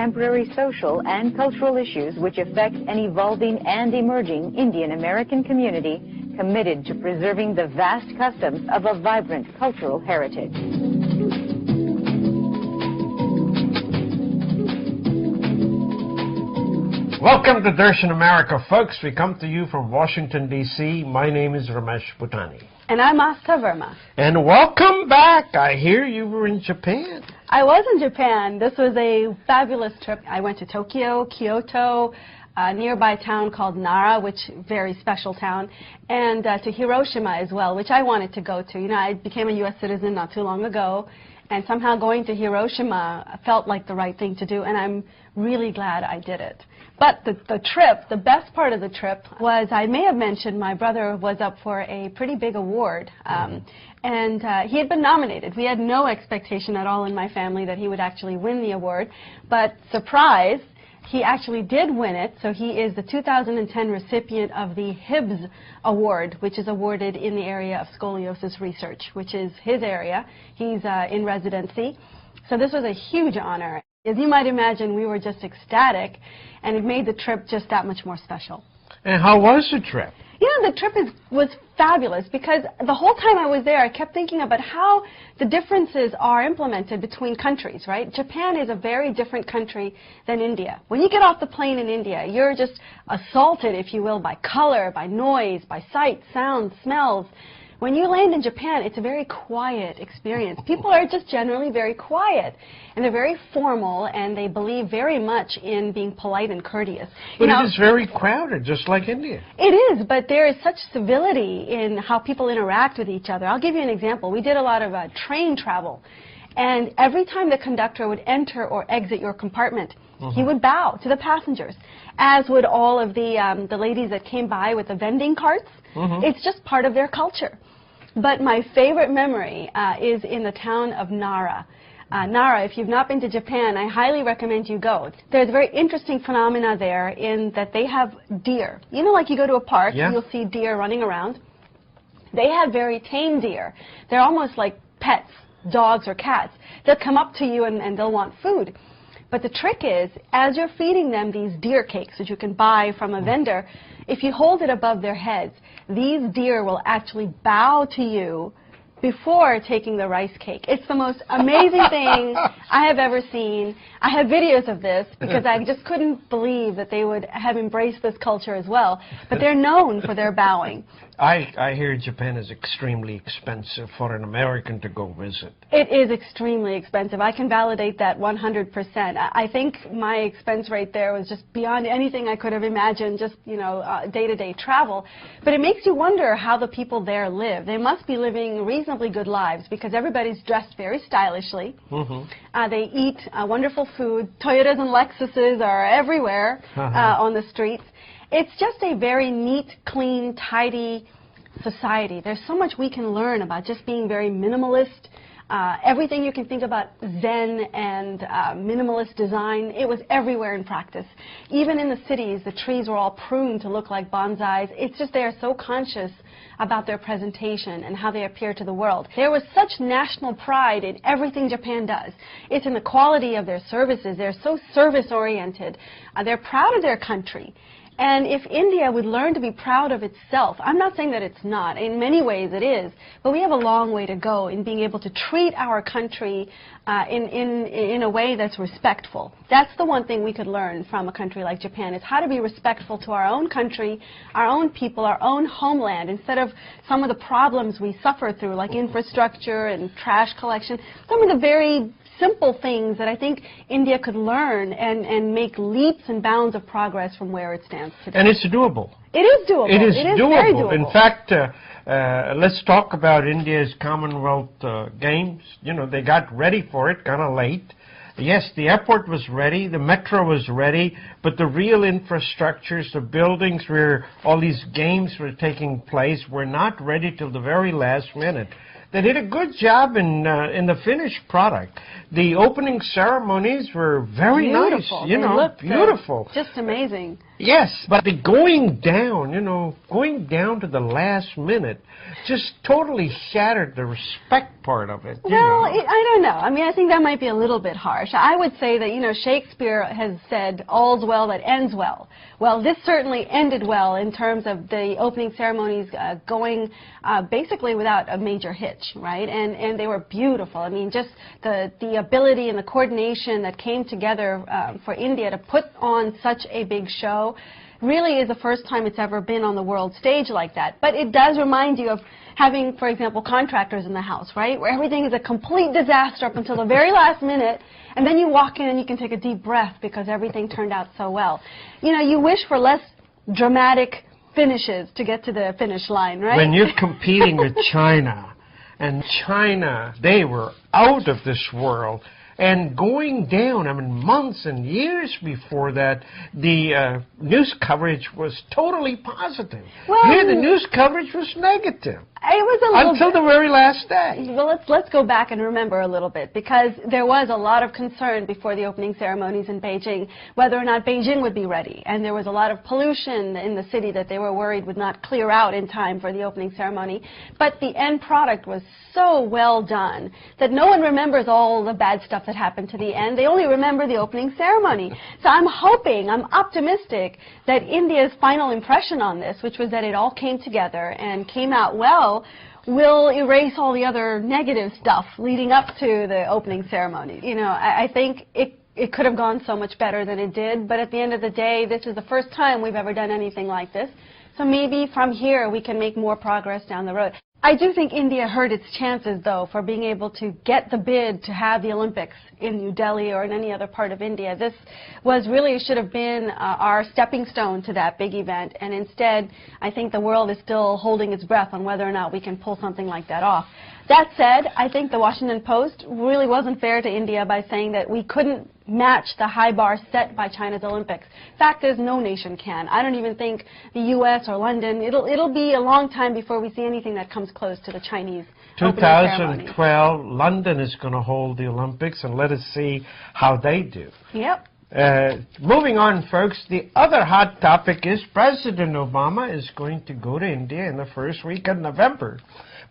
Contemporary social and cultural issues which affect an evolving and emerging Indian American community committed to preserving the vast customs of a vibrant cultural heritage. Welcome to Darshan America, folks. We come to you from Washington, D.C. My name is Ramesh. And I'm Aastha Verma. And welcome back. I hear you were in Japan. I was in Japan. This was a fabulous trip. I went to Tokyo, Kyoto, a nearby town called Nara, which very special town, and to Hiroshima as well, which I wanted to go to. You know, I became a U.S. citizen not too long ago, and somehow going to Hiroshima felt like the right thing to do, and I'm really glad I did it. But the trip, the best part of the trip was, I may have mentioned, my brother was up for a pretty big award, and he had been nominated. We had no expectation at all in my family that he would actually win the award, but surprise, he actually did win it. So he is the 2010 recipient of the Hibbs Award, which is awarded in the area of scoliosis research, which is his area. He's in residency. So this was a huge honor. As you might imagine, we were just ecstatic, and it made the trip just that much more special. And how was the trip? Yeah, the trip was fabulous, because the whole time I was there, I kept thinking about how the differences are implemented between countries, right? Japan is a very different country than India. When you get off the plane in India, you're just assaulted, if you will, by color, by noise, by sight, sound, smells. When you land in Japan, it's a very quiet experience. People are just generally very quiet, and they're very formal, and they believe very much in being polite and courteous. But it is very crowded, just like India. It is, but there is such civility in how people interact with each other. I'll give you an example. We did a lot of train travel, and every time the conductor would enter or exit your compartment, he would bow to the passengers, as would all of the ladies that came by with the vending carts. It's just part of their culture. But my favorite memory is in the town of Nara. Nara, if you've not been to Japan, I highly recommend you go. There's a very interesting phenomena there in that they have deer. You know, like you go to a park, you'll see deer running around. They have very tame deer. They're almost like pets, dogs or cats. They'll come up to you and they'll want food. But the trick is, as you're feeding them these deer cakes that you can buy from a vendor, if you hold it above their heads, these deer will actually bow to you before taking the rice cake. It's the most amazing thing I have ever seen. I have videos of this because I just couldn't believe that they would have embraced this culture as well. But they're known for their bowing. I hear Japan is extremely expensive for an American to go visit. It is extremely expensive. I can validate that 100%. I think my expense rate there was just beyond anything I could have imagined, just, you know, day-to-day travel. But it makes you wonder how the people there live. They must be living reasonably good lives because everybody's dressed very stylishly. They eat wonderful food. Toyotas and Lexuses are everywhere on the streets. It's just a very neat, clean, tidy society. There's so much we can learn about just being very minimalist. Everything you can think about Zen and minimalist design, it was everywhere in practice. Even in the cities, the trees were all pruned to look like bonsais. It's just they are so conscious about their presentation and how they appear to the world. There was such national pride in everything Japan does. It's in the quality of their services. They're so service-oriented. They're proud of their country. And if India would learn to be proud of itself, I'm not saying that it's not. In many ways it is. But we have a long way to go in being able to treat our country in a way that's respectful. That's the one thing we could learn from a country like Japan, is how to be respectful to our own country, our own people, our own homeland, instead of some of the problems we suffer through, like infrastructure and trash collection. Some of the very simple things that I think India could learn and make leaps and bounds of progress from where it stands today. And it's doable. It is doable. It is doable. doable. Very doable. In fact, let's talk about India's Commonwealth Games. You know, they got ready for it kind of late. Yes, the airport was ready, the metro was ready, but the real infrastructures, the buildings where all these games were taking place, were not ready till the very last minute. They did a good job in the finished product. The opening ceremonies were very Beautiful. nice, They looked, beautiful. Just amazing. Yes, but the going down, going down to the last minute just totally shattered the respect part of it. Well, I don't know. I mean, I think that might be a little bit harsh. I would say that, Shakespeare has said, all's well that ends well. Well, this certainly ended well in terms of the opening ceremonies going basically without a major hitch, right? And they were beautiful. I mean, just the ability and the coordination that came together for India to put on such a big show really is the first time it's ever been on the world stage like that. But it does remind you of having, for example, contractors in the house, right? Where everything is a complete disaster up until the very last minute, and then you walk in and you can take a deep breath because everything turned out so well. You wish for less dramatic finishes to get to the finish line, right? When you're competing with China, and China, they were out of this world. And going down, I mean, months and years before that, the news coverage was totally positive. Well, here, the news coverage was negative. It was a little until the very last day. Well, let's go back and remember a little bit, because there was a lot of concern before the opening ceremonies in Beijing whether or not Beijing would be ready, and there was a lot of pollution in the city that they were worried would not clear out in time for the opening ceremony. But the end product was so well done that no one remembers all the bad stuff that happened to the end. They only remember the opening ceremony. So I'm optimistic that India's final impression on this, which was that it all came together and came out well, will erase all the other negative stuff leading up to the opening ceremony. I think it could have gone so much better than it did, but at the end of the day, this is the first time we've ever done anything like this. So maybe from here we can make more progress down the road. I do think India hurt its chances, though, for being able to get the bid to have the Olympics in New Delhi or in any other part of India. This should have been our stepping stone to that big event, and instead, I think the world is still holding its breath on whether or not we can pull something like that off. That said, I think the Washington Post really wasn't fair to India by saying that we couldn't match the high bar set by China's Olympics. Fact is, no nation can. I don't even think the U.S. or London. It'll be a long time before we see anything that comes close to the Chinese 2012, London is going to hold the Olympics, and let us see how they do. Yep. Moving on, folks, the other hot topic is President Obama is going to go to India in the first week of November.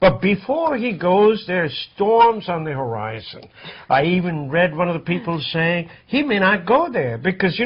But before he goes, there's storms on the horizon. I even read one of the people saying he may not go there because,